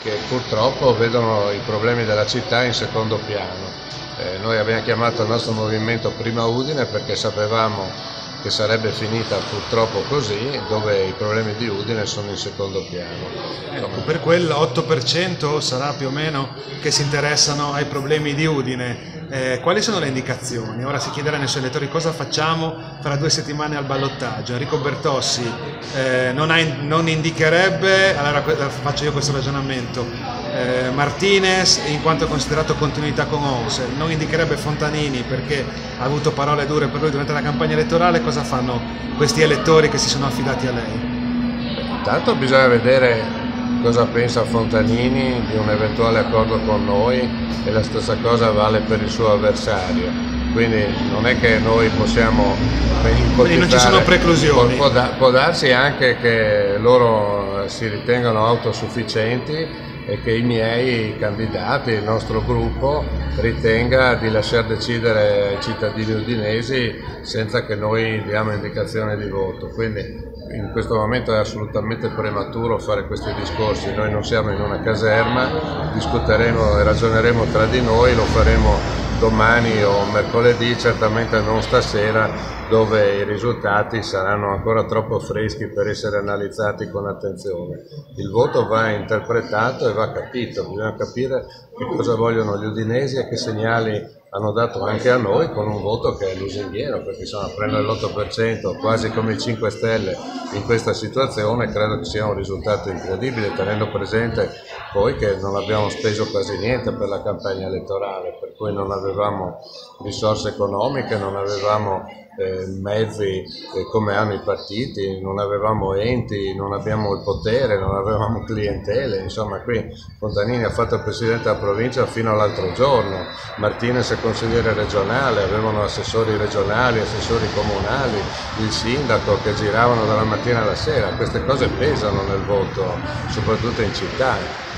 che purtroppo vedono i problemi della città in secondo piano. Noi abbiamo chiamato il nostro movimento Prima Udine perché sapevamo che sarebbe finita purtroppo così, dove i problemi di Udine sono in secondo piano. Ecco, per quel 8% sarà più o meno che si interessano ai problemi di Udine. Quali sono le indicazioni? Ora si chiederà ai suoi elettori cosa facciamo fra 2 settimane al ballottaggio. Enrico Bertossi non indicherebbe, allora faccio io questo ragionamento, Martinez in quanto considerato continuità con Ose, non indicherebbe Fontanini perché ha avuto parole dure per lui durante la campagna elettorale. Cosa fanno questi elettori che si sono affidati a lei? Intanto bisogna vedere cosa pensa Fontanini di un eventuale accordo con noi, e la stessa cosa vale per il suo avversario, quindi non è che noi possiamo ipotizzare. Quindi non ci sono preclusioni. Può darsi anche che loro si ritengano autosufficienti e che i miei candidati, il nostro gruppo, ritenga di lasciar decidere ai cittadini udinesi senza che noi diamo indicazione di voto. Quindi in questo momento è assolutamente prematuro fare questi discorsi. Noi non siamo in una caserma, discuteremo e ragioneremo tra di noi, lo faremo domani o mercoledì, certamente non stasera, dove i risultati saranno ancora troppo freschi per essere analizzati con attenzione. Il voto va interpretato e va capito, bisogna capire che cosa vogliono gli udinesi e che segnali hanno dato anche a noi con un voto che è lusinghiero, perché insomma prendere l'8% quasi come i 5 Stelle in questa situazione credo che sia un risultato incredibile, tenendo presente poi che non abbiamo speso quasi niente per la campagna elettorale, per cui non avevamo risorse economiche, non avevamo mezzi come hanno i partiti, non avevamo enti, non abbiamo il potere, non avevamo clientele, insomma qui Fontanini ha fatto il presidente della provincia fino all'altro giorno, Martinez è consigliere regionale, avevano assessori regionali, assessori comunali, il sindaco che giravano dalla mattina alla sera, queste cose pesano nel voto, soprattutto in città.